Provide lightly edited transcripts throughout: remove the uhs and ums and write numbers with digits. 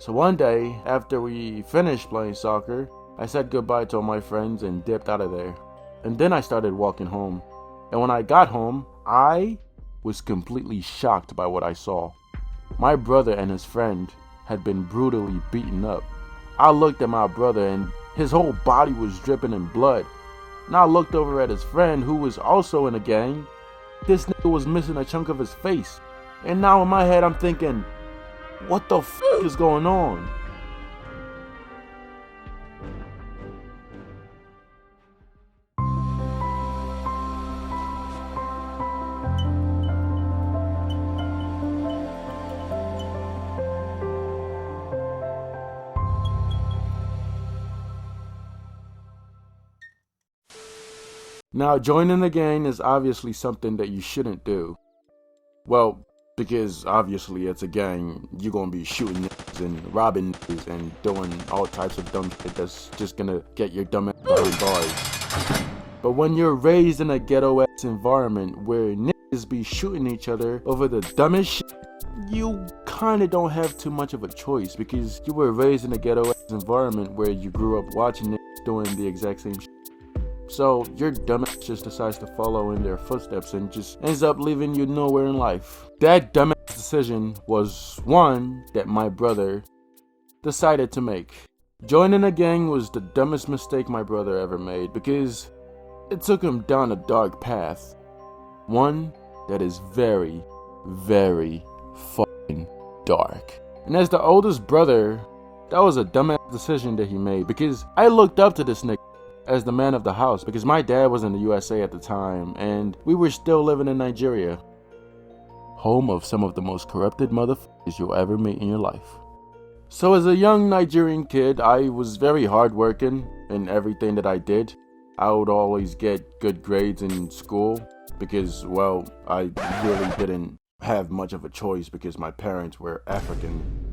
So one day, after we finished playing soccer, I said goodbye to all my friends and dipped out of there. And then I started walking home. And when I got home, I was completely shocked by what I saw. My brother and his friend had been brutally beaten up. I looked at my brother and his whole body was dripping in blood. And I looked over at his friend who was also in a gang. This nigga was missing a chunk of his face. And now in my head I'm thinking, what the f is going on? Now, joining the gang is obviously something that you shouldn't do. Well, because obviously it's a gang, you're gonna be shooting niggas and robbing niggas and doing all types of dumb shit that's just gonna get your dumb ass behind bars. But when you're raised in a ghetto ass environment where niggas be shooting each other over the dumbest shit, you kinda don't have too much of a choice because you were raised in a ghetto ass environment where you grew up watching niggas doing the exact same shit. So your dumbass just decides to follow in their footsteps and just ends up leaving you nowhere in life. That dumbass decision was one that my brother decided to make. Joining a gang was the dumbest mistake my brother ever made because it took him down a dark path. One that is very, very fucking dark. And as the oldest brother, that was a dumbass decision that he made because I looked up to this nigga as the man of the house because my dad was in the USA at the time and we were still living in Nigeria, home of some of the most corrupted motherfuckers you'll ever meet in your life. So as a young Nigerian kid, I was very hardworking in everything that I did. I would always get good grades in school because, well, I really didn't have much of a choice because my parents were African.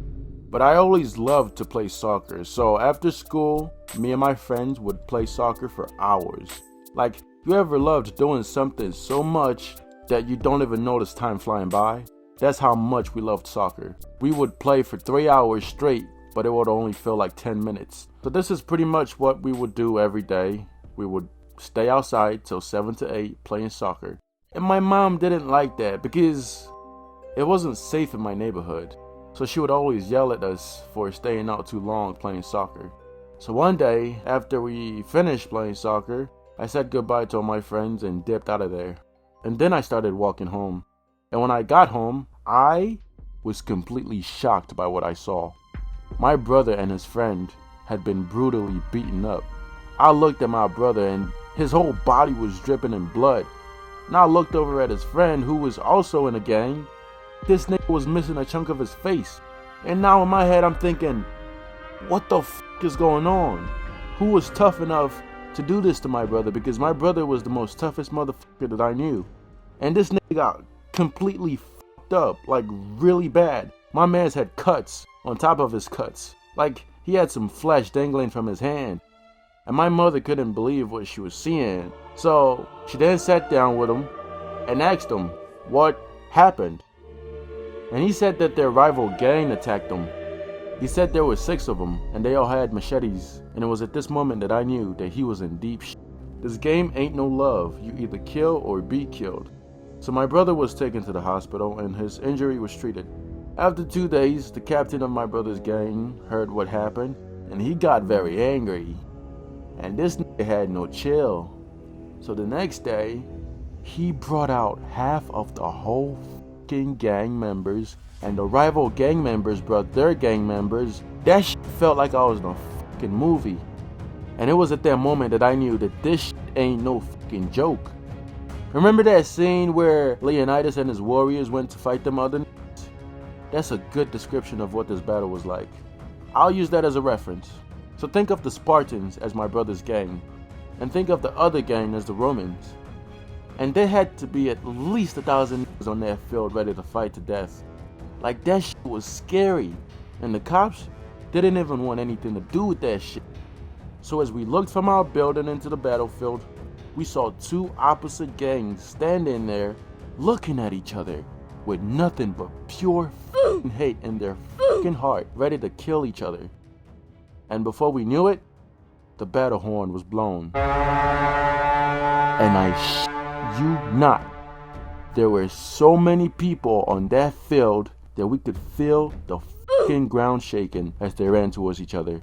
But I always loved to play soccer, so after school, me and my friends would play soccer for hours. Like, you ever loved doing something so much that you don't even notice time flying by? That's how much we loved soccer. We would play for 3 hours straight, but it would only feel like 10 minutes. So this is pretty much what we would do every day. We would stay outside till 7 to 8 playing soccer. And my mom didn't like that because it wasn't safe in my neighborhood. So she would always yell at us for staying out too long playing soccer. So one day, after we finished playing soccer, I said goodbye to all my friends and dipped out of there. And then I started walking home. And when I got home, I was completely shocked by what I saw. My brother and his friend had been brutally beaten up. I looked at my brother and his whole body was dripping in blood. And I looked over at his friend who was also in a gang. This nigga was missing a chunk of his face. And now in my head I'm thinking, what the f is going on? Who was tough enough to do this to my brother? Because my brother was the most toughest motherfucker that I knew. And this nigga got completely fucked up, like really bad. My man's had cuts on top of his cuts. Like he had some flesh dangling from his hand. And my mother couldn't believe what she was seeing. So she then sat down with him and asked him what happened. And he said that their rival gang attacked them. He said there were 6 of them, and they all had machetes. And it was at this moment that I knew that he was in deep shit. This game ain't no love. You either kill or be killed. So my brother was taken to the hospital, and his injury was treated. After 2 days, the captain of my brother's gang heard what happened, and he got very angry. And this nigga had no chill. So the next day, he brought out half of the whole gang members, and the rival gang members brought their gang members. That shit felt like I was in a fucking movie. And it was at that moment that I knew that this shit ain't no fucking joke. Remember that scene where Leonidas and his warriors went to fight them other niggas? That's a good description of what this battle was like. I'll use that as a reference. So think of the Spartans as my brother's gang, and think of the other gang as the Romans. And there had to be at least 1,000 niggas on that field ready to fight to death. Like that shit was scary. And the cops didn't even want anything to do with that shit. So as we looked from our building into the battlefield, we saw 2 opposite gangs standing there looking at each other with nothing but pure hate in their fucking heart, ready to kill each other. And before we knew it, the battle horn was blown. And I shit you not, there were so many people on that field that we could feel the fucking ground shaking as they ran towards each other.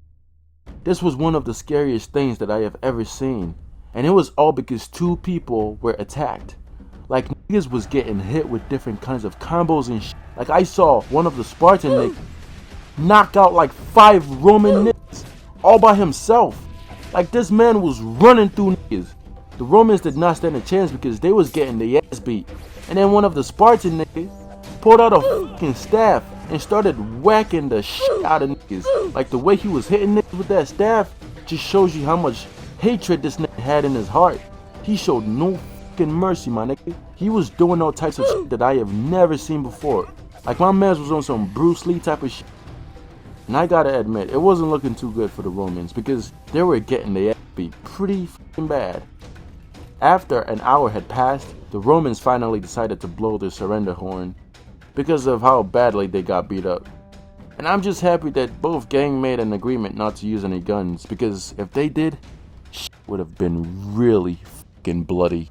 This was one of the scariest things that I have ever seen. And it was all because 2 people were attacked. Like, niggas was getting hit with different kinds of combos and shit. Like, I saw one of the Spartan niggas knock out like 5 Roman niggas all by himself. Like, this man was running through niggas. The Romans did not stand a chance because they was getting their ass beat. And then one of the Spartan niggas pulled out a fucking staff and started whacking the shit out of niggas. Like, the way he was hitting niggas with that staff just shows you how much hatred this nigga had in his heart. He showed no fucking mercy, my nigga. He was doing all types of shit that I have never seen before. Like, my man was on some Bruce Lee type of shit. And I gotta admit, it wasn't looking too good for the Romans because they were getting their ass beat pretty fucking bad. After an hour had passed, the Romans finally decided to blow their surrender horn because of how badly they got beat up. And I'm just happy that both gangs made an agreement not to use any guns, because if they did, shit would have been really fucking bloody.